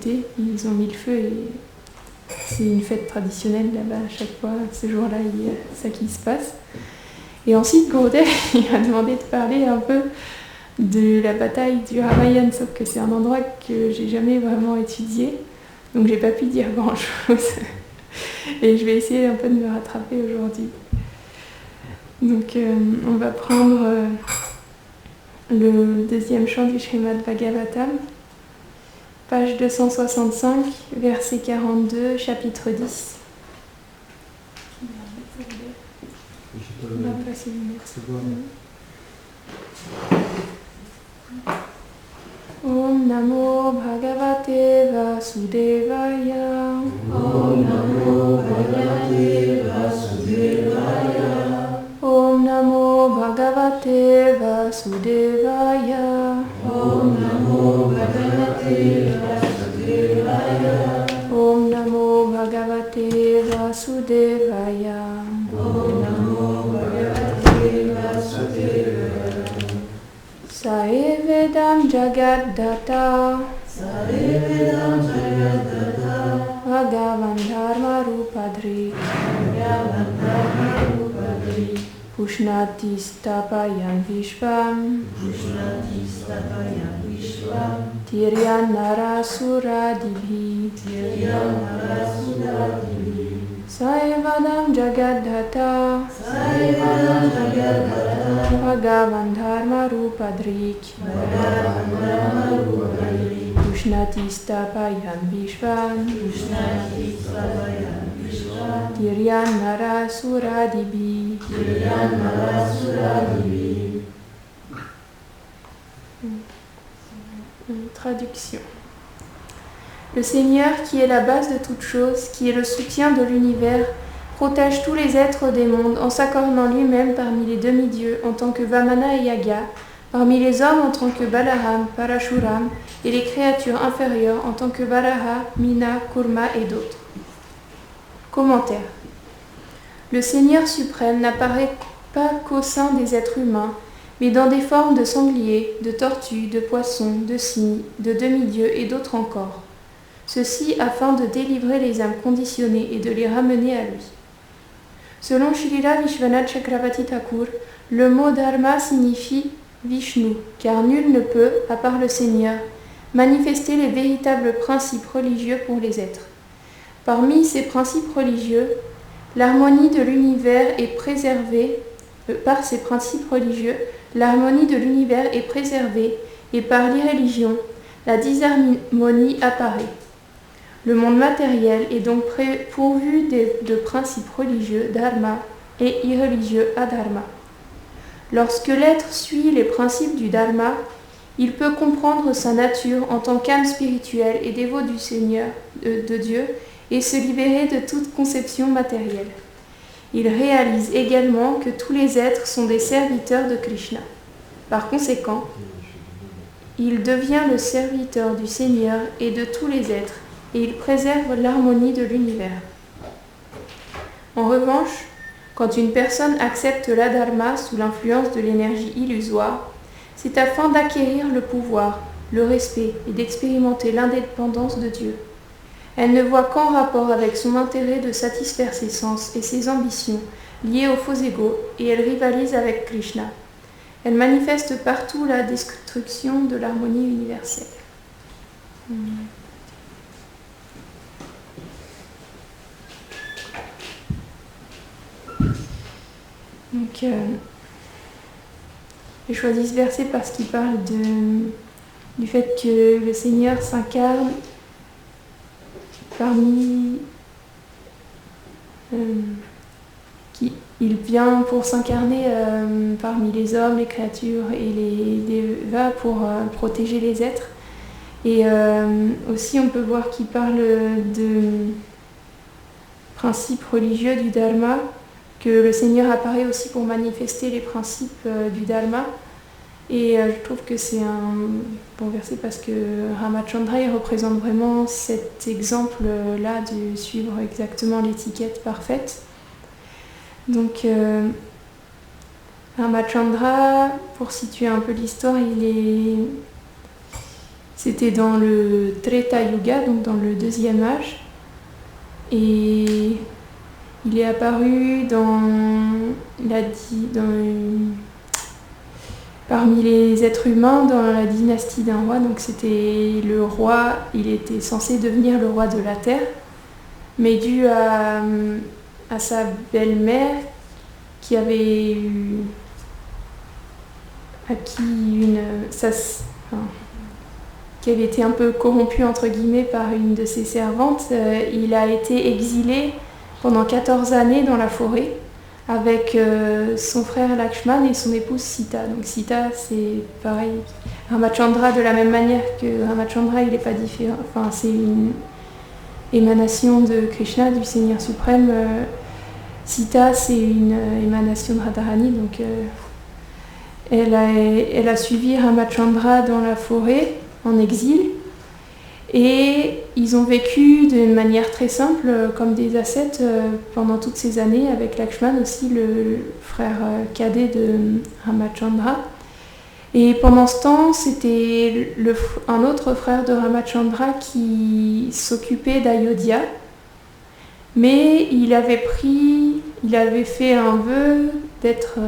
l'été, ils ont mis le feu et c'est une fête traditionnelle là-bas. À chaque fois, ce jour-là, il y a ça qui se passe. Et ensuite, Gurudev, il m'a demandé de parler un peu de la bataille du Ramayan, sauf que c'est un endroit que j'ai jamais vraiment étudié, donc j'ai pas pu dire grand-chose. Et je vais essayer un peu de me rattraper aujourd'hui. Donc on va prendre le deuxième chant du Srimad Bhagavatam, page 265, verset 42, chapitre 10. On va passer une Om Namo Bhagavate Vasudevaya. Om Namo Bhagavate Vasudevaya. Om Namo Bhagavate Vasudevaya. Om Namo Bhagavate Vasudevaya. Om Namo Bhagavate Vasudevaya. Om Namo Bhagavate Vasudevaya. Saevedam Jagaddata. Saevedam Jagaddata. Bhagavan Dharma Rupadri. Bhagavan Dharma Rupadri. Pushnati Stapayam Vishvam. Pushnati Stapayam Vishvam. Tiryan Narasuradibhi. Tiryan Narasuradibhi. Saevadam Jagaddata. Saevadam Jagaddata. Bhagavan Dharma Rupadrik. Bhagavan Dharma Rupadri. Pushnati Stapayam Vishvam. Pushnati Stapayam Vishvam. Tiryan Narasuradibhi. Tiryan Narasuradibhi. Traduction. Le Seigneur, qui est la base de toute chose, qui est le soutien de l'univers, protège tous les êtres des mondes en s'accordant lui-même parmi les demi-dieux en tant que Vamana et Yaga, parmi les hommes en tant que Balaram, Parashuram, et les créatures inférieures en tant que Varaha, Mina, Kurma et d'autres. Commentaire. Le Seigneur suprême n'apparaît pas qu'au sein des êtres humains, mais dans des formes de sangliers, de tortues, de poissons, de cygnes, de demi-dieux et d'autres encore. Ceci afin de délivrer les âmes conditionnées et de les ramener à lui. Selon Shrila Vishwanath Chakravarti Thakur, le mot dharma signifie Vishnu, car nul ne peut, à part le Seigneur, manifester les véritables principes religieux pour les êtres. Parmi ces principes religieux, l'harmonie de l'univers est préservée. Par ces principes religieux, l'harmonie de l'univers est préservée et par l'irréligion, la disharmonie apparaît. Le monde matériel est donc pourvu de principes religieux, dharma, et irréligieux, adharma. Lorsque l'être suit les principes du dharma, il peut comprendre sa nature en tant qu'âme spirituelle et dévot du Seigneur, de Dieu, et se libérer de toute conception matérielle. Il réalise également que tous les êtres sont des serviteurs de Krishna. Par conséquent, il devient le serviteur du Seigneur et de tous les êtres, et il préserve l'harmonie de l'univers. En revanche, quand une personne accepte l'adharma sous l'influence de l'énergie illusoire, c'est afin d'acquérir le pouvoir, le respect et d'expérimenter l'indépendance de Dieu. Elle ne voit qu'en rapport avec son intérêt de satisfaire ses sens et ses ambitions liées au faux ego, et elle rivalise avec Krishna. Elle manifeste partout la destruction de l'harmonie universelle. Donc, j'ai choisi ce verset parce qu'il parle du fait que le Seigneur s'incarne parmi... il vient pour s'incarner parmi les hommes, les créatures et les dévas pour protéger les êtres. Et aussi on peut voir qu'il parle de principes religieux du Dharma, que le Seigneur apparaît aussi pour manifester les principes du Dharma. Et je trouve que c'est un bon verset parce que Ramachandra il représente vraiment cet exemple-là de suivre exactement l'étiquette parfaite. Donc Ramachandra, pour situer un peu l'histoire, C'était dans le Treta Yuga, donc dans le deuxième âge. Et il est apparu parmi les êtres humains dans la dynastie d'un roi. Donc c'était le roi, il était censé devenir le roi de la terre, mais dû à sa belle-mère qui avait qui avait été un peu corrompue entre guillemets par une de ses servantes, il a été exilé pendant 14 années dans la forêt avec son frère Lakshman et son épouse Sita. Donc Sita, c'est pareil, Ramachandra, de la même manière que Ramachandra, il n'est pas différent, enfin c'est une émanation de Krishna, du Seigneur suprême. Sita, c'est une émanation de Radharani, donc elle a suivi Ramachandra dans la forêt en exil, et ils ont vécu d'une manière très simple comme des ascètes pendant toutes ces années, avec Lakshman aussi, le frère cadet de Ramachandra. Et pendant ce temps, c'était un autre frère de Ramachandra qui s'occupait d'Ayodhya, mais il avait fait un vœu d'être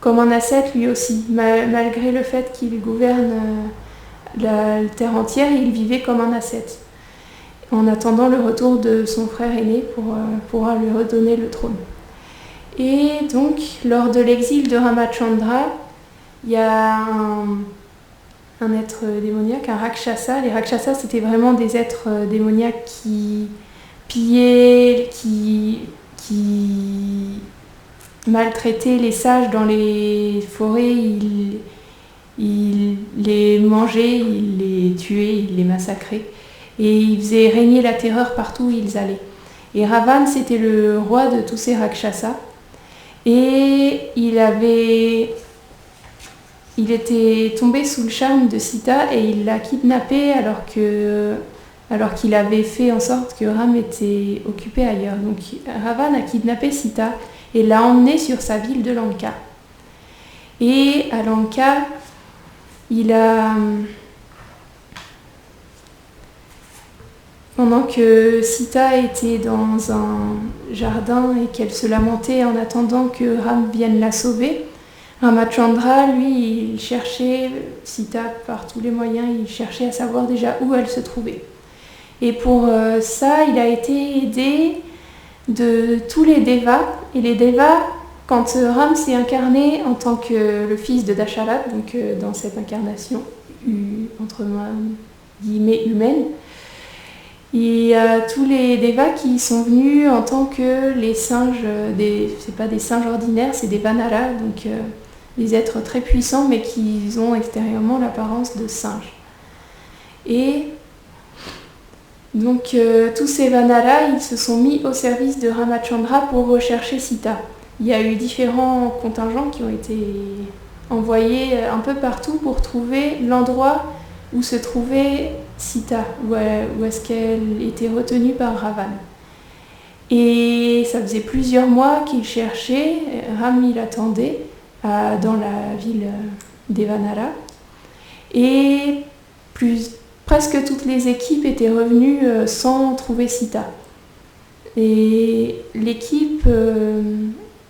comme un ascète lui aussi, malgré le fait qu'il gouverne la terre entière, il vivait comme un ascète, en attendant le retour de son frère aîné pour pouvoir lui redonner le trône. Et donc, lors de l'exil de Ramachandra, il y a un être démoniaque, un Rakshasa. Les Rakshasas, c'était vraiment des êtres démoniaques qui pillaient, qui maltraitaient les sages dans les forêts. Il les mangeait, il les tuait, il les massacrait. Et il faisait régner la terreur partout où ils allaient. Et Ravan, c'était le roi de tous ces Rakshasas. Et il était tombé sous le charme de Sita et il l'a kidnappé alors qu'il avait fait en sorte que Ram était occupé ailleurs. Donc Ravan a kidnappé Sita et l'a emmenée sur sa ville de Lanka. Et à Lanka, pendant que Sita était dans un jardin et qu'elle se lamentait en attendant que Ram vienne la sauver, Ramachandra, lui, il cherchait Sita par tous les moyens, il cherchait à savoir déjà où elle se trouvait. Et pour ça, il a été aidé de tous les devas. Et les devas, quand Ram s'est incarné en tant que le fils de Dasharat, donc dans cette incarnation entre guillemets humaine, il y a tous les devas qui sont venus en tant que les singes, c'est pas des singes ordinaires, c'est des vanaras, donc des êtres très puissants mais qui ont extérieurement l'apparence de singes. Et donc tous ces vanaras, ils se sont mis au service de Ramachandra pour rechercher Sita. Il y a eu différents contingents qui ont été envoyés un peu partout pour trouver l'endroit où se trouvait Sita, où est-ce qu'elle était retenue par Ravan. Et ça faisait plusieurs mois qu'il cherchait, Ram il attendait dans la ville des Vanaras. Et presque toutes les équipes étaient revenues sans trouver Sita. Et l'équipe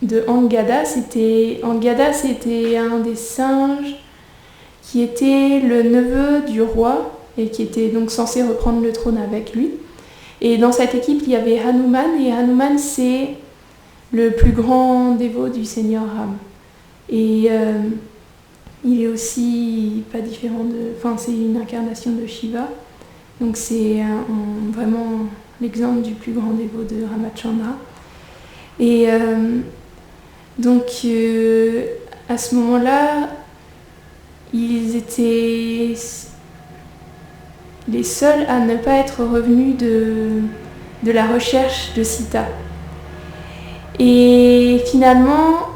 de Angada, c'était un des singes qui était le neveu du roi et qui était donc censé reprendre le trône avec lui. Et dans cette équipe, il y avait Hanuman, et Hanuman, c'est le plus grand dévot du Seigneur Ram. Et il est aussi pas différent c'est une incarnation de Shiva. Donc c'est vraiment l'exemple du plus grand dévot de Ramachandra. Et donc à ce moment-là, ils étaient les seuls à ne pas être revenus de la recherche de Sita. Et finalement,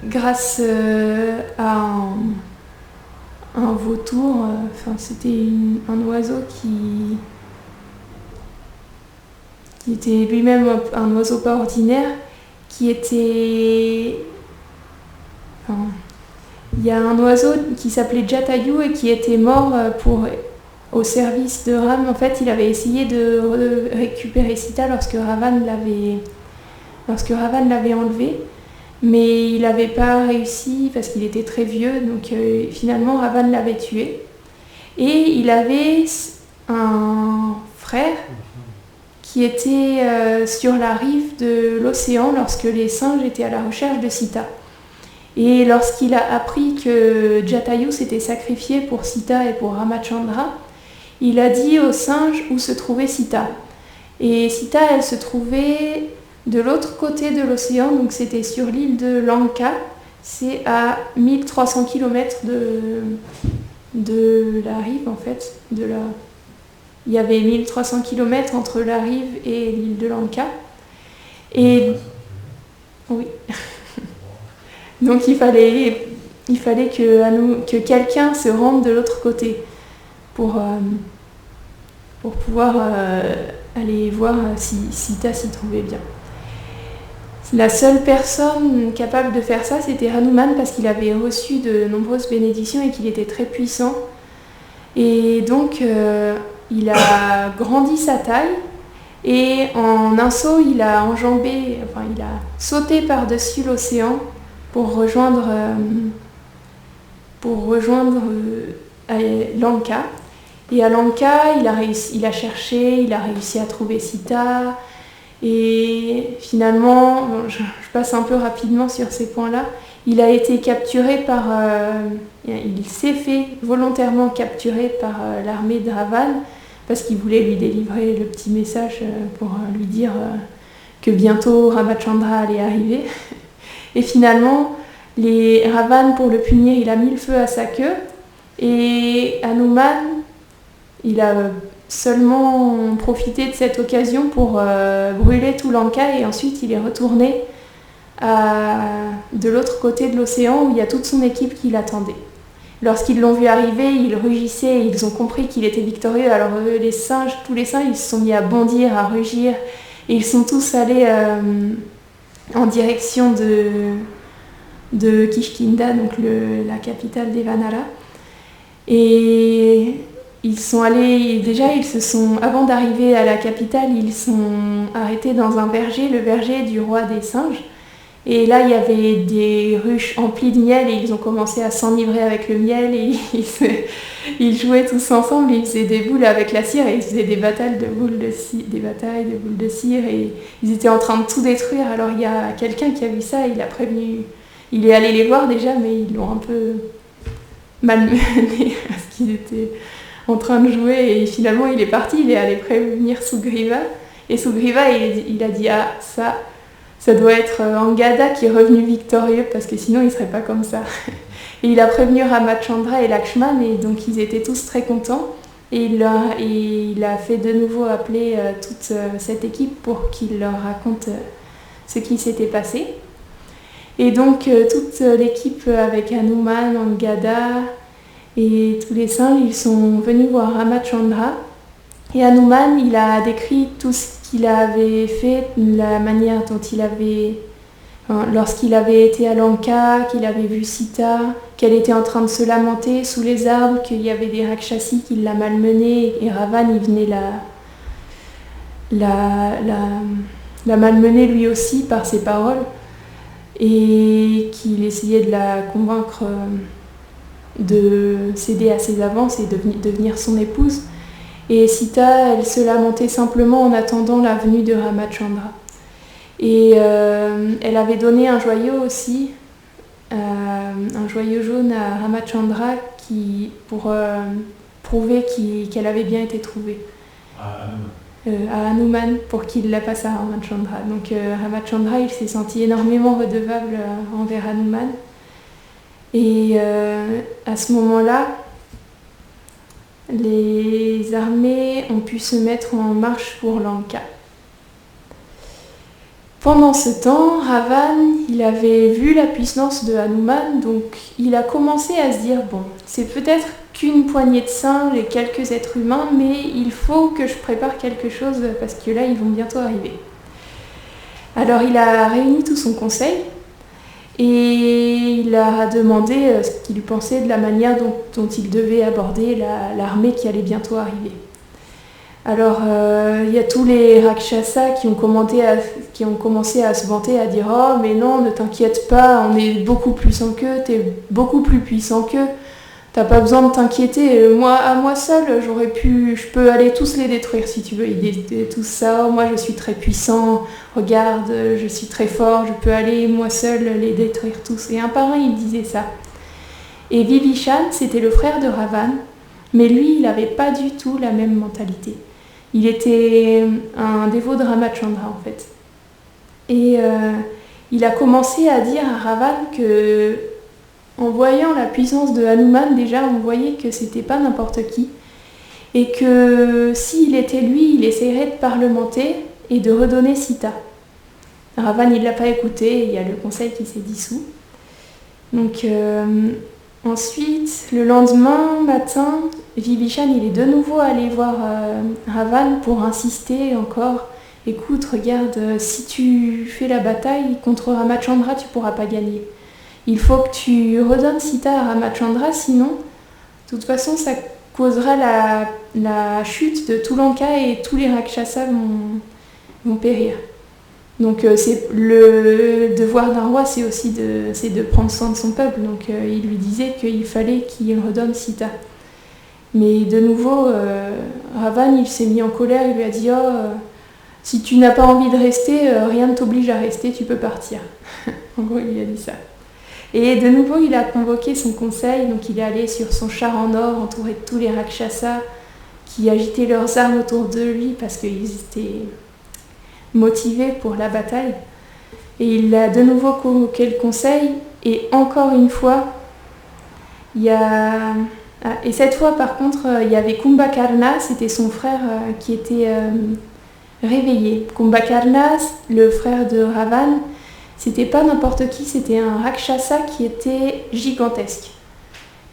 grâce à un vautour, c'était un oiseau qui était lui-même un oiseau pas ordinaire, qui était... il y a un oiseau qui s'appelait Jatayu et qui était mort au service de Ram. En fait, il avait essayé de récupérer Sita lorsque Ravan l'avait enlevé, mais il n'avait pas réussi parce qu'il était très vieux, donc finalement Ravan l'avait tué. Et il avait un frère qui était sur la rive de l'océan lorsque les singes étaient à la recherche de Sita. Et lorsqu'il a appris que Jatayu s'était sacrifié pour Sita et pour Ramachandra, il a dit aux singes où se trouvait Sita. Et Sita, elle se trouvait de l'autre côté de l'océan, donc c'était sur l'île de Lanka. C'est à 1300 km de la rive, en fait. Il y avait 1300 km entre la rive et l'île de Lanka. Et oui. Donc il fallait que quelqu'un se rende de l'autre côté pour pouvoir aller voir si Sita s'y trouvait bien. La seule personne capable de faire ça, c'était Hanuman, parce qu'il avait reçu de nombreuses bénédictions et qu'il était très puissant. Et donc il a grandi sa taille et en un saut, il a sauté par-dessus l'océan pour rejoindre Lanka. Et à Lanka, il a réussi à trouver Sita. Et finalement, je passe un peu rapidement sur ces points-là, il a été capturé il s'est fait volontairement capturer par l'armée de Ravan, parce qu'il voulait lui délivrer le petit message pour lui dire que bientôt Ramachandra allait arriver. Et finalement, Ravan, pour le punir, il a mis le feu à sa queue. Et Hanuman, il a seulement profité de cette occasion pour brûler tout Lanka. Et ensuite, il est retourné de l'autre côté de l'océan où il y a toute son équipe qui l'attendait. Lorsqu'ils l'ont vu arriver, ils rugissaient et ils ont compris qu'il était victorieux. Alors tous les singes, ils se sont mis à bondir, à rugir. Et ils sont tous allés en direction de Kishkinda, donc la capitale des Vanara. Et ils sont allés, avant d'arriver à la capitale, ils sont arrêtés dans un verger, le verger du roi des singes. Et là, il y avait des ruches emplies de miel et ils ont commencé à s'enivrer avec le miel et ils jouaient tous ensemble, ils faisaient des boules avec la cire et ils faisaient des batailles de boules de cire et ils étaient en train de tout détruire. Alors il y a quelqu'un qui a vu ça, il a prévenu, il est allé les voir déjà, mais ils l'ont un peu malmené parce qu'ils étaient en train de jouer et finalement il est parti, il est allé prévenir Sugriva et Sugriva il a dit ça doit être Angada qui est revenu victorieux parce que sinon il serait pas comme ça. Et il a prévenu Ramachandra et Lakshman et donc ils étaient tous très contents et il a fait de nouveau appeler toute cette équipe pour qu'il leur raconte ce qui s'était passé. Et donc toute l'équipe avec Hanuman, Angada et tous les singes, ils sont venus voir Ramachandra. Et Hanuman, il a décrit tout ce qu'il avait fait, la manière dont lorsqu'il avait été à Lanka, qu'il avait vu Sita, qu'elle était en train de se lamenter sous les arbres, qu'il y avait des Rakshasi qui l'a malmenée, et Ravan, il venait la malmener lui aussi par ses paroles, et qu'il essayait de la convaincre de céder à ses avances et de devenir son épouse. Et Sita, elle se lamentait simplement en attendant la venue de Ramachandra. Et elle avait donné un joyau aussi, un joyau jaune à Ramachandra pour prouver qu'elle avait bien été trouvée. À Hanuman, pour qu'il la passe à Ramachandra. Donc Ramachandra, il s'est senti énormément redevable envers Hanuman. Et à ce moment-là, les armées ont pu se mettre en marche pour Lanka. Pendant ce temps, Ravan, il avait vu la puissance de Hanuman, donc il a commencé à se dire, bon, c'est peut-être qu'une poignée de singes et quelques êtres humains, mais il faut que je prépare quelque chose parce que là, ils vont bientôt arriver. Alors il a réuni tout son conseil Et il leur a demandé ce qu'il pensait de la manière dont il devait aborder l'armée qui allait bientôt arriver. Alors, il y a tous les Rakshasas qui ont commencé à se vanter, à dire « Oh, mais non, ne t'inquiète pas, on est beaucoup plus puissant qu'eux, t'es beaucoup plus puissant qu'eux, t'as pas besoin de t'inquiéter, moi, à moi seul, je peux aller tous les détruire si tu veux. » Ils disaient tout ça « Oh, moi je suis très puissant, regarde, je suis très fort, je peux aller moi seul les détruire tous. » Et un par un, il disait ça. Et Vibhishan, c'était le frère de Ravan, mais lui, il n'avait pas du tout la même mentalité. Il était un dévot de Ramachandra en fait. Et il a commencé à dire à Ravan que, en voyant la puissance de Hanuman, déjà on voyait que c'était pas n'importe qui. Et que s'il était lui, il essaierait de parlementer et de redonner Sita. Ravan, il ne l'a pas écouté, il y a le conseil qui s'est dissous. Donc ensuite, le lendemain matin, Vibhishan, il est de nouveau allé voir Ravan pour insister encore. Écoute, regarde, si tu fais la bataille contre Ramachandra, tu ne pourras pas gagner. Il faut que tu redonnes Sita à Ramachandra, sinon, de toute façon, ça causera la chute de tout Lanka et tous les Rakshasas vont périr. Donc c'est le devoir d'un roi, c'est aussi de prendre soin de son peuple. Donc il lui disait qu'il fallait qu'il redonne Sita. Mais de nouveau, Ravan, il s'est mis en colère, il lui a dit « Oh, si tu n'as pas envie de rester, rien ne t'oblige à rester, tu peux partir. » En gros, il lui a dit ça. Et de nouveau, il a convoqué son conseil, donc il est allé sur son char en or, entouré de tous les Rakshasas, qui agitaient leurs armes autour de lui parce qu'ils étaient motivés pour la bataille. Et il a de nouveau convoqué le conseil, et encore une fois, et cette fois, par contre, il y avait Kumbhakarna, c'était son frère qui était réveillé. Kumbhakarna, le frère de Ravan, c'était pas n'importe qui, c'était un Rakshasa qui était gigantesque.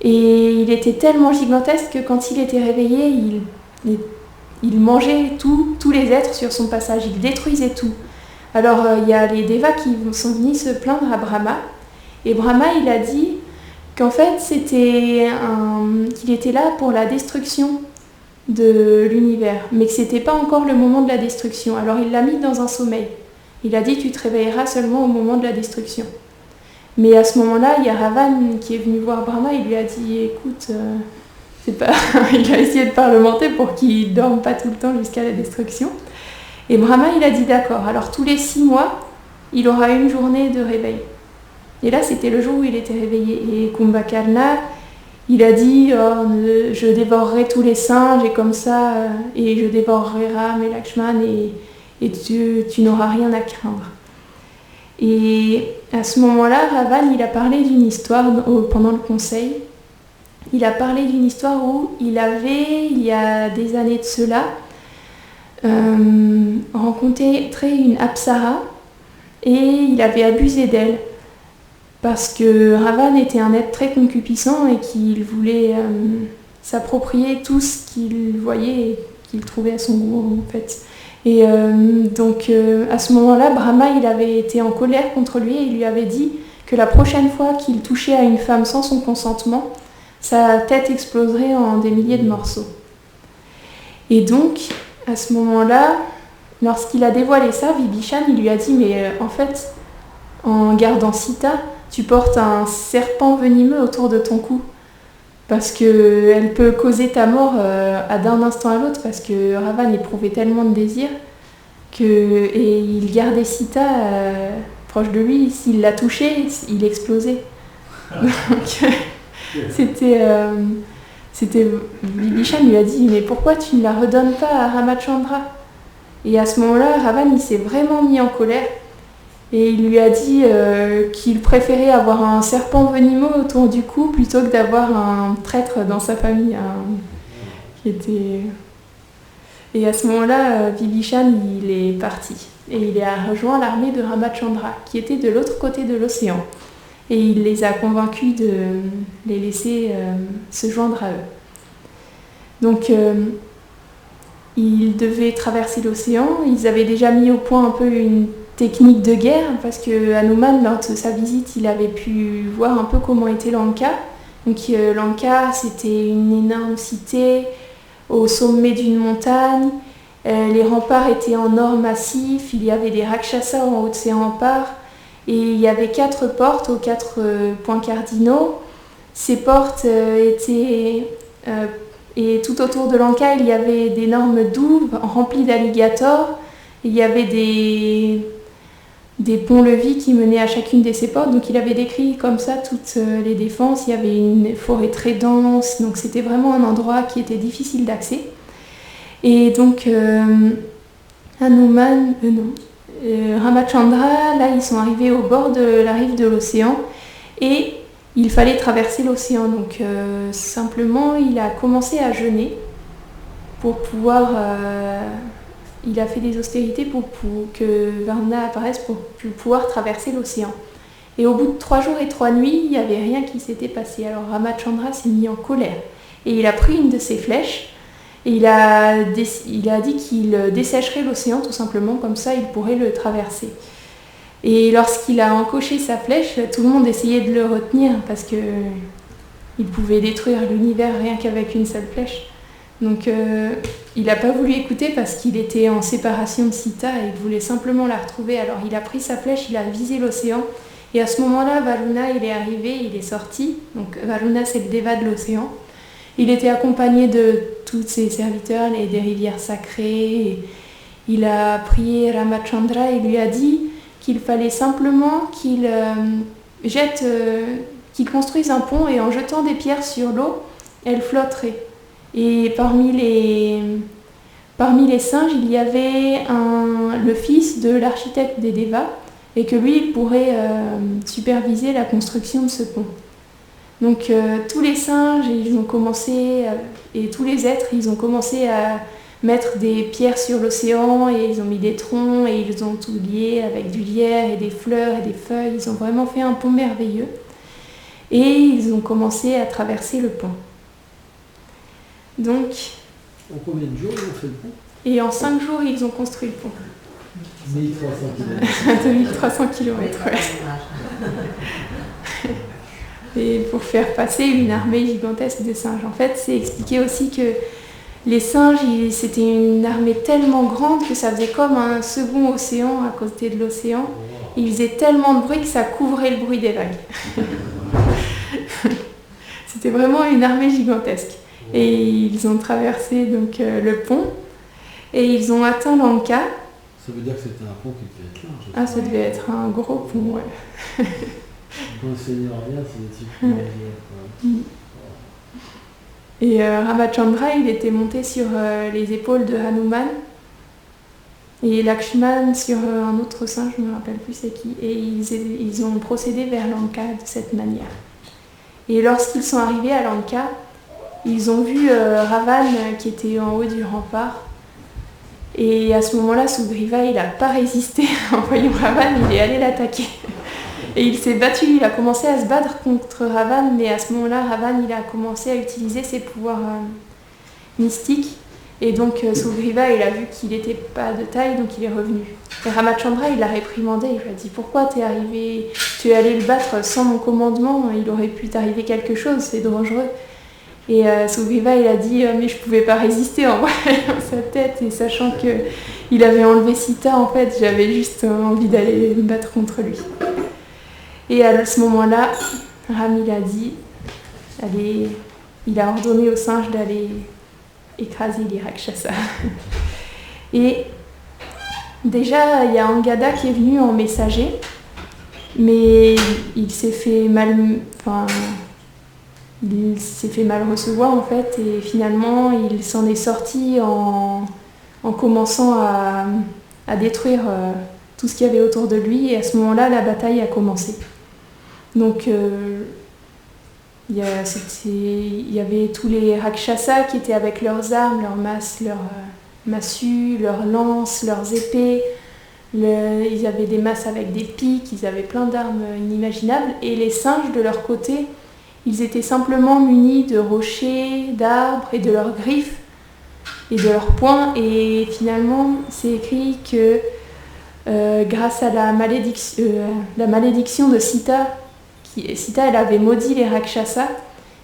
Et il était tellement gigantesque que quand il était réveillé, il mangeait tous les êtres sur son passage, il détruisait tout. Alors il y a les Devas qui sont venus se plaindre à Brahma, et Brahma il a dit qu'en fait qu'il était là pour la destruction de l'univers, mais que c'était pas encore le moment de la destruction. Alors il l'a mis dans un sommeil. Il a dit tu te réveilleras seulement au moment de la destruction. Mais à ce moment-là, il y a Ravan qui est venu voir Brahma, il lui a dit écoute, il a essayé de parlementer pour qu'il ne dorme pas tout le temps jusqu'à la destruction. Et Brahma, il a dit d'accord, alors tous les 6 mois, il aura une journée de réveil. Et là, c'était le jour où il était réveillé. Et Kumbhakarna, il a dit je dévorerai tous les singes et comme ça, et je dévorerai Ram et Lakshman et tu n'auras rien à craindre. Et à ce moment-là, Ravan, il a parlé d'une histoire pendant le conseil. Il a parlé d'une histoire où il y a des années de cela, rencontré une Apsara et il avait abusé d'elle. Parce que Ravan était un être très concupiscent et qu'il voulait s'approprier tout ce qu'il voyait et qu'il trouvait à son goût en fait. Et donc à ce moment-là, Brahma il avait été en colère contre lui et il lui avait dit que la prochaine fois qu'il touchait à une femme sans son consentement, sa tête exploserait en des milliers de morceaux. Et donc à ce moment-là, lorsqu'il a dévoilé ça, Vibhishan il lui a dit mais en fait, en gardant Sita, tu portes un serpent venimeux autour de ton cou parce qu'elle peut causer ta mort d'un instant à l'autre parce que Ravan éprouvait tellement de désir et il gardait Sita proche de lui. S'il la touchait, il explosait. Donc Vibhishan lui a dit mais pourquoi tu ne la redonnes pas à Ramachandra? Et à ce moment-là, Ravan il s'est vraiment mis en colère. Et il lui a dit qu'il préférait avoir un serpent venimeux autour du cou plutôt que d'avoir un traître dans sa famille. Et à ce moment-là, Vibhishan, il est parti. Et il a rejoint l'armée de Ramachandra, qui était de l'autre côté de l'océan. Et il les a convaincus de les laisser se joindre à eux. Donc, ils devaient traverser l'océan. Ils avaient déjà mis au point un peu une techniques de guerre, parce que Hanuman, lors de sa visite, il avait pu voir un peu comment était Lanka. Donc Lanka, c'était une énorme cité au sommet d'une montagne. Les remparts étaient en or massif, il y avait des rakshasas en haut de ces remparts, et il y avait 4 portes aux 4 points cardinaux. Ces portes étaient... et tout autour de Lanka, il y avait d'énormes douves remplies d'alligators. Il y avait des ponts-levis qui menaient à chacune de ces portes. Donc il avait décrit comme ça toutes les défenses. Il y avait une forêt très dense, donc c'était vraiment un endroit qui était difficile d'accès. Et donc Ramachandra, là ils sont arrivés au bord de la rive de l'océan et il fallait traverser l'océan. Donc simplement il a commencé à jeûner pour pouvoir... il a fait des austérités pour que Varuna apparaisse pour pouvoir traverser l'océan. Et au bout de 3 jours et 3 nuits, il n'y avait rien qui s'était passé. Alors Ramachandra s'est mis en colère et il a pris une de ses flèches et il a dit qu'il dessécherait l'océan tout simplement, comme ça il pourrait le traverser. Et lorsqu'il a encoché sa flèche, tout le monde essayait de le retenir parce qu'il pouvait détruire l'univers rien qu'avec une seule flèche. Donc il n'a pas voulu écouter parce qu'il était en séparation de Sita et il voulait simplement la retrouver. Alors il a pris sa flèche, il a visé l'océan et à ce moment-là, Varuna il est arrivé, il est sorti. Donc Varuna c'est le déva de l'océan. Il était accompagné de tous ses serviteurs et des rivières sacrées. Et il a prié Ramachandra et lui a dit qu'il fallait simplement qu'il construise un pont et en jetant des pierres sur l'eau, elle flotterait. Et parmi les singes, il y avait le fils de l'architecte des Devas et que lui, il pourrait superviser la construction de ce pont. Donc tous les singes ils ont commencé, et tous les êtres, ils ont commencé à mettre des pierres sur l'océan et ils ont mis des troncs et ils ont tout lié avec du lierre et des fleurs et des feuilles. Ils ont vraiment fait un pont merveilleux et ils ont commencé à traverser le pont. Donc, en combien de jours ils ont fait le pont? Et en 5 jours, ils ont construit le pont. 1300 km. 2300 km, ouais. Et pour faire passer une armée gigantesque de singes. En fait, c'est expliqué aussi que les singes, c'était une armée tellement grande que ça faisait comme un second océan à côté de l'océan. Ils faisaient tellement de bruit que ça couvrait le bruit des vagues. C'était vraiment une armée gigantesque. Et ils ont traversé donc, le pont et ils ont atteint Lanka. Ça veut dire que c'était un pont qui devait être large. Ah, ça devait être un gros pont, ouais. Quand le Seigneur vient, c'est des types qui vont. Et Ramachandra, il était monté sur les épaules de Hanuman et Lakshman sur un autre singe, je ne me rappelle plus c'est qui. Et ils ont procédé vers Lanka de cette manière. Et lorsqu'ils sont arrivés à Lanka, ils ont vu Ravan qui était en haut du rempart. Et à ce moment-là, Sugriva, il n'a pas résisté. En voyant Ravan, il est allé l'attaquer. Et il s'est battu, il a commencé à se battre contre Ravan, mais à ce moment-là, Ravan, il a commencé à utiliser ses pouvoirs mystiques. Et donc Sugriva, il a vu qu'il n'était pas de taille, donc il est revenu. Et Ramachandra, il l'a réprimandé, il lui a dit « Pourquoi tu es allé le battre sans mon commandement? Il aurait pu t'arriver quelque chose, c'est dangereux. » Et Sugriva, il a dit « Mais je ne pouvais pas résister en voyant sa tête et sachant qu'il avait enlevé Sita, en fait, j'avais juste envie d'aller me battre contre lui. » Et à ce moment-là, Ram, il a dit, il a ordonné aux singes d'aller écraser les Rakshasas. Et déjà, il y a Angada qui est venu en messager, mais il s'est fait mal recevoir en fait, et finalement, il s'en est sorti en commençant à détruire tout ce qu'il y avait autour de lui, et à ce moment-là, la bataille a commencé. Donc, il y avait tous les Rakshasas qui étaient avec leurs armes, leurs massues, leurs lances, leurs épées. Ils avaient des masses avec des pics, ils avaient plein d'armes inimaginables. Et les singes, de leur côté, ils étaient simplement munis de rochers, d'arbres et de leurs griffes et de leurs poings. Et finalement, c'est écrit que grâce à la malédiction de Sita. Sita, elle avait maudit les Rakshasas.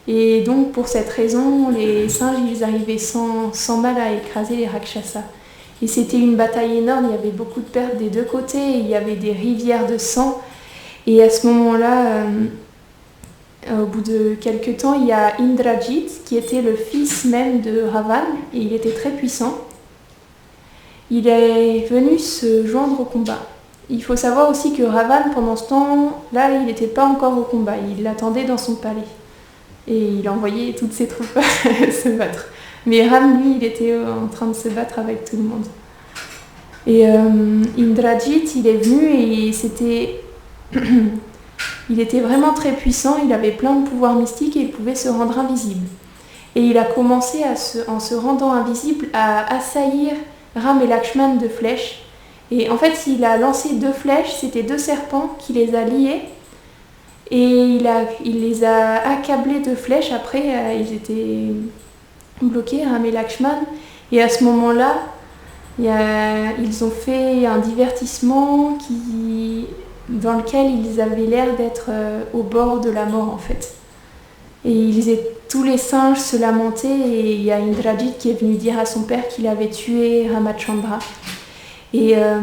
Et donc, pour cette raison, les singes, ils arrivaient sans mal à écraser les Rakshasas. Et c'était une bataille énorme, il y avait beaucoup de pertes des deux côtés, il y avait des rivières de sang. Et à ce moment-là, au bout de quelques temps, il y a Indrajit, qui était le fils même de Ravan, et il était très puissant. Il est venu se joindre au combat. Il faut savoir aussi que Ravan, pendant ce temps-là, il n'était pas encore au combat, il l'attendait dans son palais. Et il envoyait toutes ses troupes se battre. Mais Ram, lui, il était en train de se battre avec tout le monde. Et Indrajit, il est venu et il était vraiment très puissant, il avait plein de pouvoirs mystiques et il pouvait se rendre invisible. Et il a commencé, en se rendant invisible, à assaillir Ram et Lakshman de flèches. Et en fait, il a lancé 2 flèches, c'était 2 serpents qui les a liés. Et il les a accablés de flèches. Après, ils étaient bloqués, Ram et Lakshman. Et à ce moment-là, ils ont fait un divertissement dans lequel ils avaient l'air d'être au bord de la mort, en fait. Et tous les singes se lamentaient et il y a Indrajit qui est venu dire à son père qu'il avait tué Ramachandra. Et à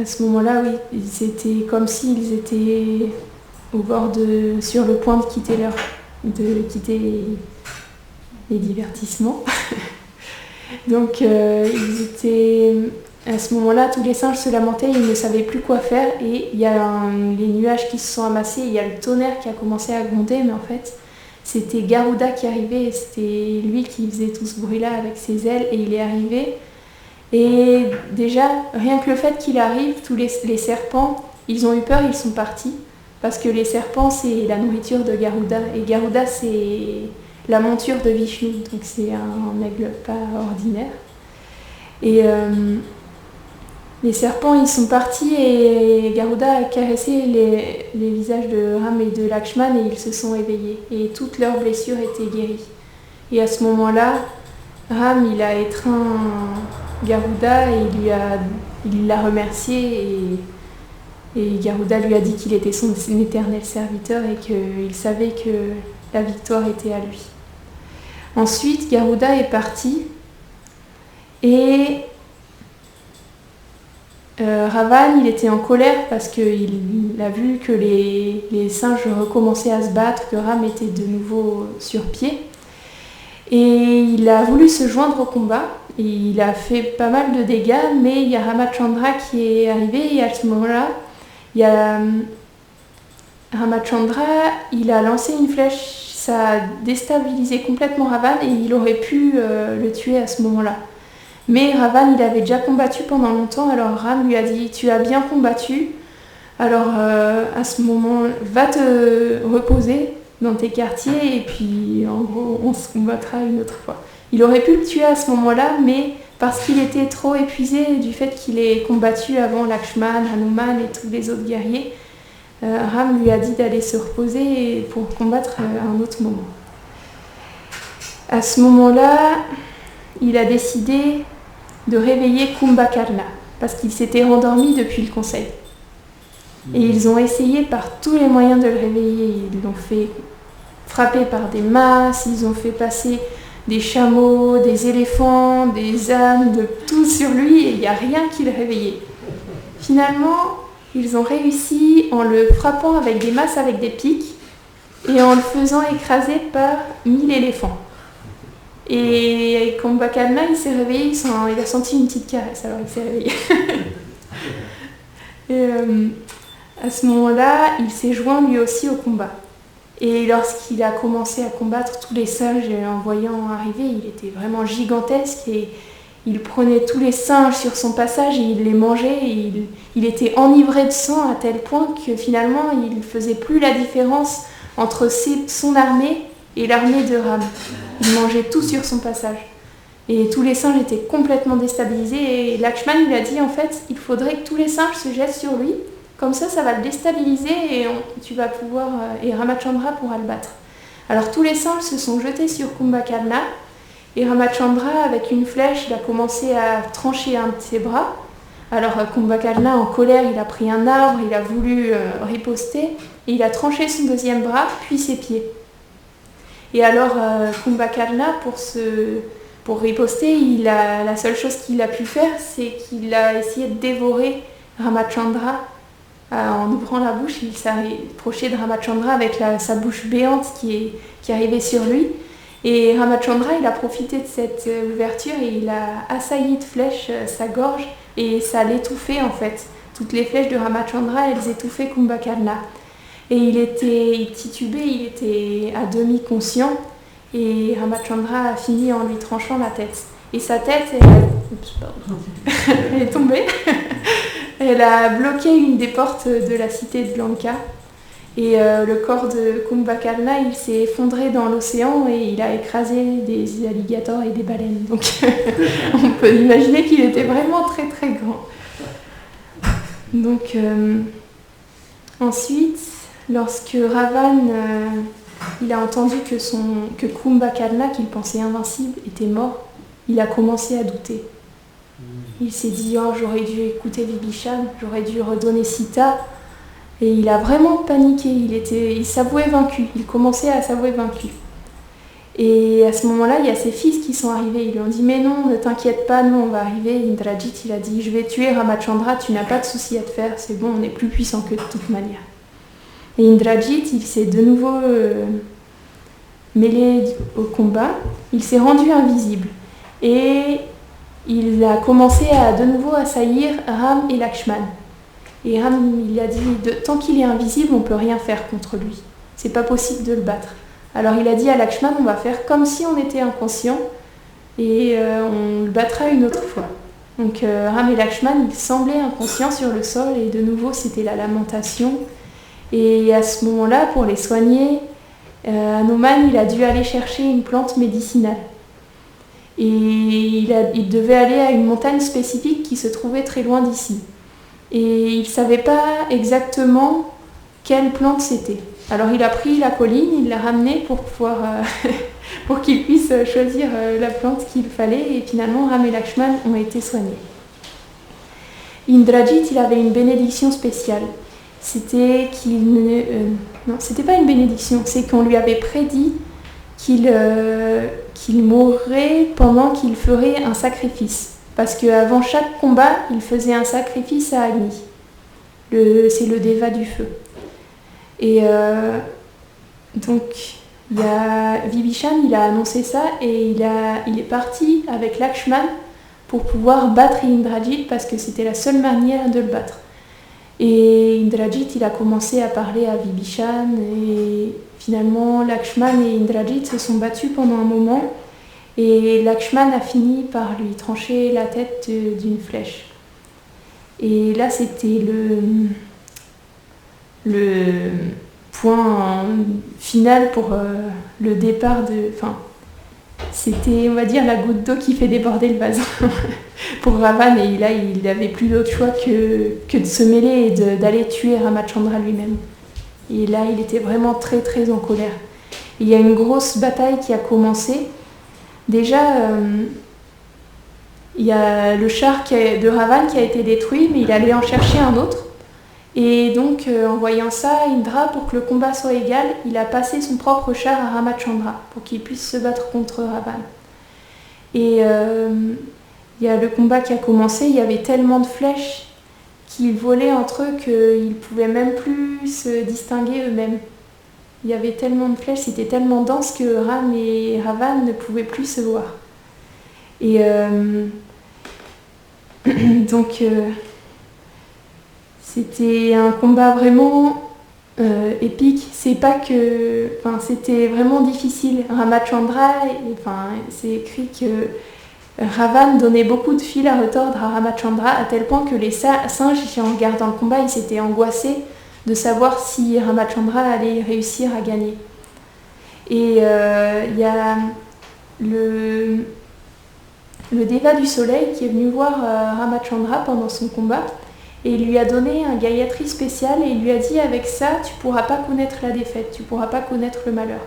ce moment-là, oui, c'était comme s'ils étaient sur le point de quitter les divertissements. Donc ils étaient... À ce moment-là, tous les singes se lamentaient, ils ne savaient plus quoi faire et il y a les nuages qui se sont amassés, il y a le tonnerre qui a commencé à gronder, mais en fait, c'était Garuda qui arrivait et c'était lui qui faisait tout ce bruit-là avec ses ailes et il est arrivé. Et déjà, rien que le fait qu'il arrive, tous les serpents, ils ont eu peur, ils sont partis parce que les serpents, c'est la nourriture de Garuda et Garuda, c'est la monture de Vishnu, donc c'est un aigle pas ordinaire. Et les serpents, ils sont partis et Garuda a caressé les visages de Ram et de Lakshman et ils se sont éveillés. Et toutes leurs blessures étaient guéries. Et à ce moment-là, Ram, il a étreint Garuda et il l'a remercié et Garuda lui a dit qu'il était son éternel serviteur et qu'il savait que la victoire était à lui. Ensuite, Garuda est parti et Ravan, il était en colère parce qu'il a vu que les singes recommençaient à se battre, que Ram était de nouveau sur pied. Et il a voulu se joindre au combat. Et il a fait pas mal de dégâts, mais il y a Ramachandra qui est arrivé et à ce moment-là, il y a Ramachandra, il a lancé une flèche, ça a déstabilisé complètement Ravan et il aurait pu le tuer à ce moment-là. Mais Ravan, il avait déjà combattu pendant longtemps, alors Ram lui a dit « Tu as bien combattu, alors à ce moment, va te reposer dans tes quartiers et puis en gros, on se combattra une autre fois. » Il aurait pu le tuer à ce moment-là, mais parce qu'il était trop épuisé du fait qu'il ait combattu avant Lakshman, Hanuman et tous les autres guerriers, Ram lui a dit d'aller se reposer pour combattre à un autre moment. À ce moment-là, il a décidé de réveiller Kumbhakarna, parce qu'il s'était rendormi depuis le conseil. Et ils ont essayé par tous les moyens de le réveiller. Ils l'ont fait frapper par des masses, ils ont fait passer des chameaux, des éléphants, des ânes, de tout sur lui, et il n'y a rien qui le réveillait. Finalement, ils ont réussi en le frappant avec des masses avec des pics, et en le faisant écraser par 1000 éléphants. Et Kumbhakarna, il s'est réveillé, il a senti une petite caresse, alors il s'est réveillé. Et à ce moment-là, il s'est joint lui aussi au combat. Et lorsqu'il a commencé à combattre tous les singes en voyant arriver, il était vraiment gigantesque et il prenait tous les singes sur son passage et il les mangeait. Et il était enivré de sang à tel point que finalement, il ne faisait plus la différence entre son armée et l'armée de Ram. Il mangeait tout sur son passage. Et tous les singes étaient complètement déstabilisés. Et Lakshman, il a dit, en fait, il faudrait que tous les singes se jettent sur lui. Comme ça va le déstabiliser et tu vas pouvoir... et Ramachandra pourra le battre. Alors tous les singes se sont jetés sur Kumbhakarna Et Ramachandra, avec une flèche, il a commencé à trancher un de ses bras. Alors Kumbhakarna, en colère, il a pris un arbre, il a voulu riposter, et il a tranché son deuxième bras, puis ses pieds. Et alors Kumbhakarna, pour riposter, la seule chose qu'il a pu faire, c'est qu'il a essayé de dévorer Ramachandra. En ouvrant la bouche, il s'est approché de Ramachandra avec sa bouche béante qui arrivait sur lui. Et Ramachandra, il a profité de cette ouverture et il a assailli de flèches sa gorge et ça l'étouffait en fait. Toutes les flèches de Ramachandra, elles étouffaient Kumbhakarna. Et il titubait, il était à demi conscient et Ramachandra a fini en lui tranchant la tête. Et sa tête, elle est tombée. Elle a bloqué une des portes de la cité de Lanka. Et le corps de Kumbhakarna, il s'est effondré dans l'océan et il a écrasé des alligators et des baleines. Donc on peut imaginer qu'il était vraiment très très grand. Donc ensuite, lorsque Ravan il a entendu que Kumbhakarna, qu'il pensait invincible, était mort, il a commencé à douter. Il s'est dit, oh, j'aurais dû écouter Vibhishan, j'aurais dû redonner Sita. Et il a vraiment paniqué, il s'avouait vaincu, il commençait à s'avouer vaincu. Et à ce moment-là, il y a ses fils qui sont arrivés, ils lui ont dit, mais non, ne t'inquiète pas, nous on va arriver. Indrajit, il a dit, je vais tuer Ramachandra, tu n'as pas de souci à te faire, c'est bon, on est plus puissant que de toute manière. Et Indrajit, il s'est de nouveau mêlé au combat, il s'est rendu invisible. Et il a commencé à de nouveau assaillir Ram et Lakshman. Et Ram, il a dit, tant qu'il est invisible, on ne peut rien faire contre lui. C'est pas possible de le battre. Alors il a dit à Lakshman, on va faire comme si on était inconscient et on le battra une autre fois. Donc Ram et Lakshman, ils semblaient inconscients sur le sol et de nouveau c'était la lamentation. Et à ce moment-là, pour les soigner, Hanuman, il a dû aller chercher une plante médicinale. Et il devait aller à une montagne spécifique qui se trouvait très loin d'ici. Et il ne savait pas exactement quelle plante c'était. Alors il a pris la colline, il l'a ramenée pour pouvoir, pour qu'il puisse choisir la plante qu'il fallait. Et finalement, Ram et Lakshman ont été soignés. Indrajit, il avait une bénédiction spéciale. C'était non, c'était pas une bénédiction, c'est qu'on lui avait prédit qu'il mourrait pendant qu'il ferait un sacrifice. Parce qu'avant chaque combat, il faisait un sacrifice à Agni. C'est le déva du feu. Et donc, il y a Vibhishan, il a annoncé ça et il est parti avec Lakshman pour pouvoir battre Indrajit parce que c'était la seule manière de le battre. Et Indrajit, il a commencé à parler à Vibhishan et finalement, Lakshman et Indrajit se sont battus pendant un moment. Et Lakshman a fini par lui trancher la tête d'une flèche. Et là, c'était le point final pour le départ de... Enfin, c'était, on va dire, la goutte d'eau qui fait déborder le vase pour Ravan. Et là, il n'avait plus d'autre choix que de se mêler et d'aller tuer Ramachandra lui-même. Et là, il était vraiment très, très en colère. Et il y a une grosse bataille qui a commencé. Déjà, il y a le char de Ravan qui a été détruit, mais il allait en chercher un autre. Et donc, en voyant ça, Indra, pour que le combat soit égal, il a passé son propre char à Ramachandra pour qu'il puisse se battre contre Ravan. Et il y a le combat qui a commencé, il y avait tellement de flèches qu'ils volaient entre eux qu'ils ne pouvaient même plus se distinguer eux-mêmes. Il y avait tellement de flèches, c'était tellement dense que Ram et Ravan ne pouvaient plus se voir. Et donc c'était un combat vraiment épique. C'est pas que, c'était vraiment difficile. Ramachandra, c'est écrit que Ravan donnait beaucoup de fil à retordre à Ramachandra à tel point que les singes, en regardant le combat, ils s'étaient angoissés de savoir si Ramachandra allait réussir à gagner. Et il y a le déva du soleil qui est venu voir Ramachandra pendant son combat et il lui a donné un gayatri spécial et il lui a dit, avec ça, tu ne pourras pas connaître la défaite, tu ne pourras pas connaître le malheur.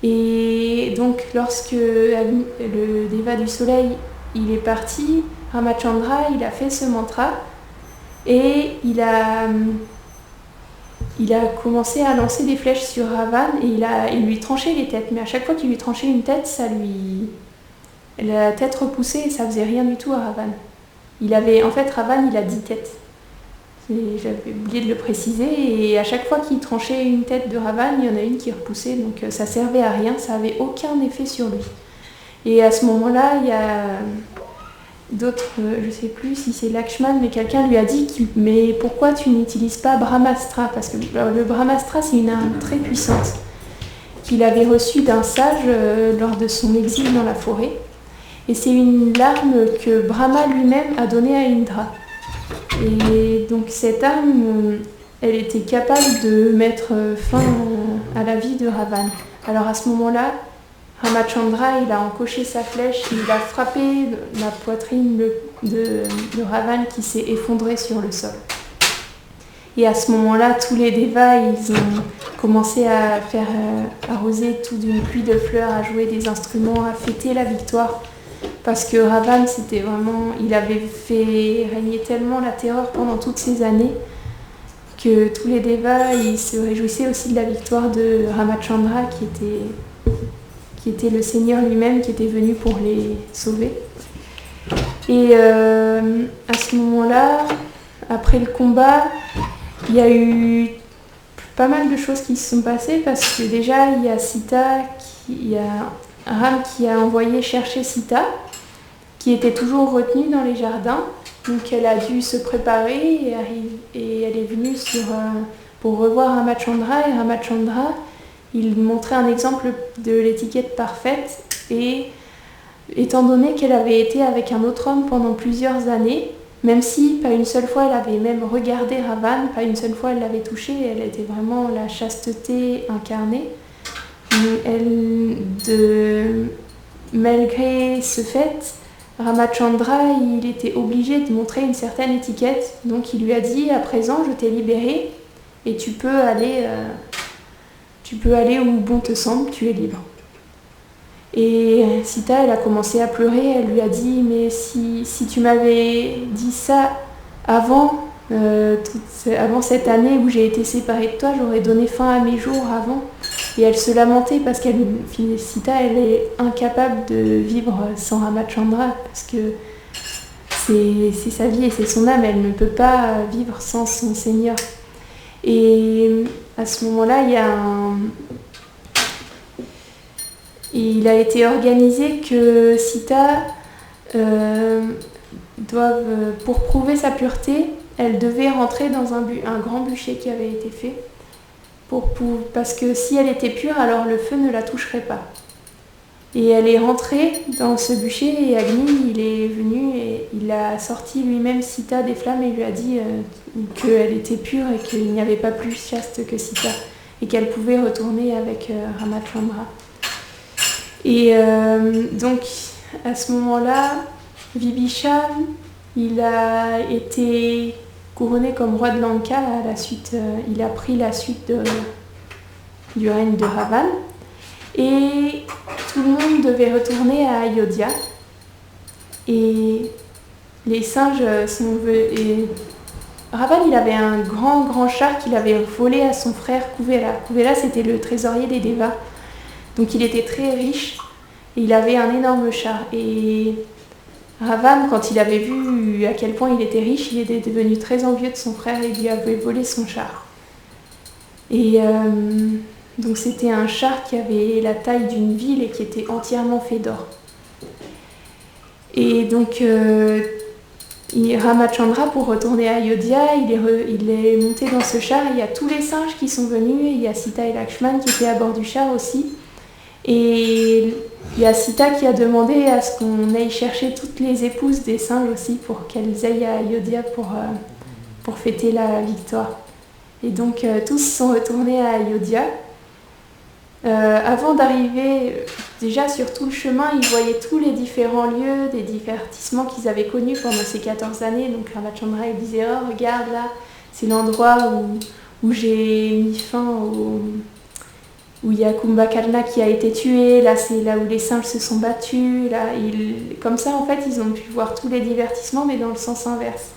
Et donc lorsque le Deva du soleil il est parti, Ramachandra il a fait ce mantra et il a commencé à lancer des flèches sur Ravan et il lui tranchait les têtes. Mais à chaque fois qu'il lui tranchait une tête, la tête repoussée et ça faisait rien du tout à Ravan. Ravan il a 10 têtes. J'avais oublié de le préciser, et à chaque fois qu'il tranchait une tête de Ravan, il y en a une qui repoussait, donc ça servait à rien, ça avait aucun effet sur lui. Et à ce moment-là, il y a d'autres, je sais plus si c'est Lakshman, mais quelqu'un lui a dit mais pourquoi tu n'utilises pas Brahmastra, parce que le Brahmastra c'est une arme très puissante qu'il avait reçue d'un sage lors de son exil dans la forêt, et c'est une arme que Brahma lui-même a donnée à Indra. Et donc cette arme, elle était capable de mettre fin à la vie de Ravan. Alors à ce moment-là, Ramachandra, il a encoché sa flèche, il a frappé la poitrine de Ravan qui s'est effondré sur le sol. Et à ce moment-là, tous les devas, ils ont commencé à faire arroser tout d'une pluie de fleurs, à jouer des instruments, à fêter la victoire. Parce que Ravan, c'était vraiment, il avait fait régner tellement la terreur pendant toutes ces années que tous les devas, ils se réjouissaient aussi de la victoire de Ramachandra, qui était le Seigneur lui-même, qui était venu pour les sauver. Et à ce moment-là, après le combat, il y a eu pas mal de choses qui se sont passées, parce que déjà, il y a Ram qui a envoyé chercher Sita, qui était toujours retenue dans les jardins. Donc elle a dû se préparer et elle est venue pour revoir Ramachandra. Et Ramachandra, il montrait un exemple de l'étiquette parfaite. Et étant donné qu'elle avait été avec un autre homme pendant plusieurs années, même si pas une seule fois elle avait même regardé Ravan, pas une seule fois elle l'avait touché, elle était vraiment la chasteté incarnée. Malgré ce fait, Ramachandra, il était obligé de montrer une certaine étiquette. Donc il lui a dit, à présent je t'ai libéré et tu peux aller où bon te semble, tu es libre. Et Sita, elle a commencé à pleurer, elle lui a dit, mais si tu m'avais dit ça avant cette année où j'ai été séparée de toi, j'aurais donné fin à mes jours avant. Et elle se lamentait parce Sita, elle est incapable de vivre sans Ramachandra, parce que c'est sa vie et c'est son âme, elle ne peut pas vivre sans son Seigneur. Et à ce moment-là, il a été organisé que Sita pour prouver sa pureté, elle devait rentrer dans un grand bûcher qui avait été fait, parce que si elle était pure, alors le feu ne la toucherait pas. Et elle est rentrée dans ce bûcher et Agni, il est venu et il a sorti lui-même Sita des flammes et lui a dit qu'elle était pure et qu'il n'y avait pas plus chaste que Sita et qu'elle pouvait retourner avec Ramachandra. Et donc à ce moment-là, Vibhishan, il a été couronné comme roi de Lanka. À la suite, il a pris la suite du règne de Ravan. Et tout le monde devait retourner à Ayodhya. Et les singes sont venus. Ravan, il avait un grand char qu'il avait volé à son frère Kuvela. Kuvela, c'était le trésorier des Devas. Donc il était très riche et il avait un énorme char. Et Ravan, quand il avait vu à quel point il était riche, il était devenu très envieux de son frère et lui avait volé son char. Et donc c'était un char qui avait la taille d'une ville et qui était entièrement fait d'or. Et donc Ramachandra, pour retourner à Ayodhya, il est monté dans ce char et il y a tous les singes qui sont venus, et il y a Sita et Lakshman qui étaient à bord du char aussi. Et il y a Sita qui a demandé à ce qu'on aille chercher toutes les épouses des singes aussi pour qu'elles aillent à Ayodhya pour fêter la victoire. Et donc tous sont retournés à Ayodhya. Avant d'arriver, déjà sur tout le chemin, ils voyaient tous les différents lieux, des divertissements qu'ils avaient connus pendant ces 14 années. Donc Ramachandra il disait « Oh regarde là, c'est l'endroit où j'ai mis fin où il y a Kumbhakarna qui a été tué, là c'est là où les singes se sont battus, là, comme ça en fait ils ont pu voir tous les divertissements mais dans le sens inverse.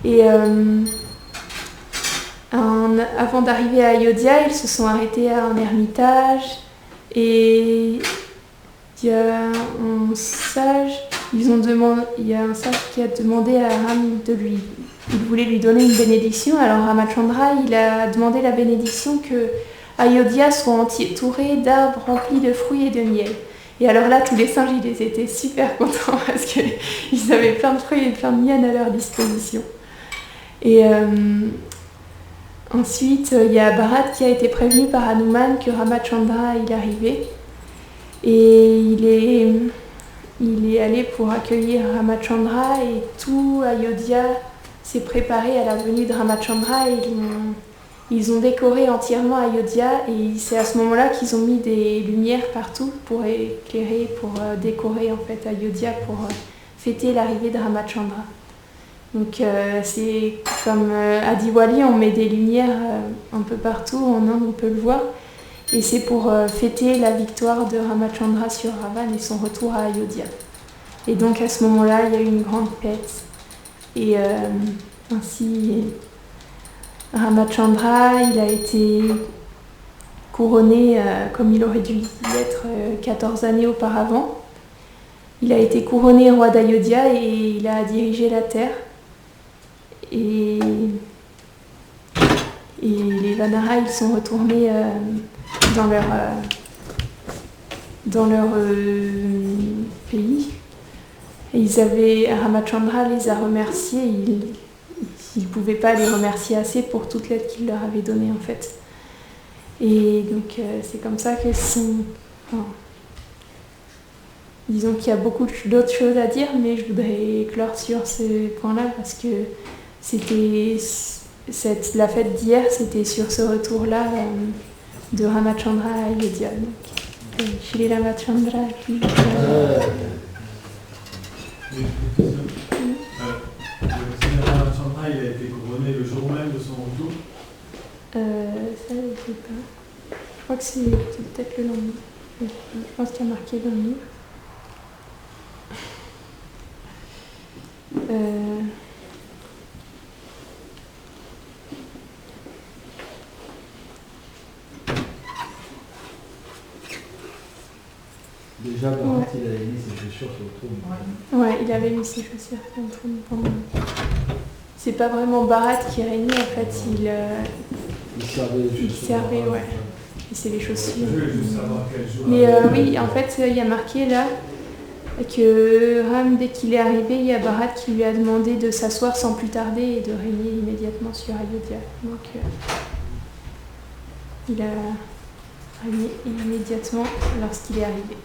Et avant d'arriver à Ayodhya, ils se sont arrêtés à un ermitage et il y a un sage, il y a un sage qui a demandé à Ram il voulait lui donner une bénédiction, alors Ramachandra il a demandé la bénédiction que Ayodhya soit entourée d'arbres remplis de fruits et de miel. Et alors là, tous les singes, ils étaient super contents parce qu'ils avaient plein de fruits et plein de miel à leur disposition. Et ensuite, il y a Bharat qui a été prévenu par Hanuman que Ramachandra il arrivait. Et il est allé pour accueillir Ramachandra et tout Ayodhya s'est préparé à la venue de Ramachandra et ils ont décoré entièrement Ayodhya et c'est à ce moment-là qu'ils ont mis des lumières partout pour éclairer, pour décorer en fait Ayodhya pour fêter l'arrivée de Ramachandra. Donc c'est comme à Diwali, on met des lumières un peu partout, en Inde on peut le voir. Et c'est pour fêter la victoire de Ramachandra sur Ravan et son retour à Ayodhya. Et donc à ce moment-là, il y a eu une grande fête. Et ainsi, Ramachandra, il a été couronné comme il aurait dû l'être 14 années auparavant. Il a été couronné roi d'Ayodhya et il a dirigé la terre. Et les Vanaras, ils sont retournés dans leur pays. Et Ramachandra les a remerciés. Il ne pouvait pas les remercier assez pour toute l'aide qu'il leur avait donnée en fait. Et donc c'est comme ça que disons qu'il y a beaucoup d'autres choses à dire, mais je voudrais clore sur ce point-là parce que la fête d'hier, c'était sur ce retour-là de Ramachandra à Ayodhya. Donc, Shri Ramachandra qui... Ramachandra, il a été couronné le jour même de son retour. Ça, je ne sais pas. Je crois que c'est peut-être le lendemain. Je pense qu'il y a marqué dans le livre. Déjà, Bharat, il avait mis ses chaussures sur le trône. Ouais, il avait mis ses chaussures sur le trône pendant... C'est pas vraiment Bharat qui régnait, en fait, il servait les chaussures. Il servait, ouais. Et c'est les chaussures. Je veux juste savoir quel jour. Mais oui, en fait, il y a marqué là que Ram, dès qu'il est arrivé, il y a Bharat qui lui a demandé de s'asseoir sans plus tarder et de régner immédiatement sur Ayodhya. Donc, il a régné immédiatement lorsqu'il est arrivé.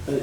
Allez.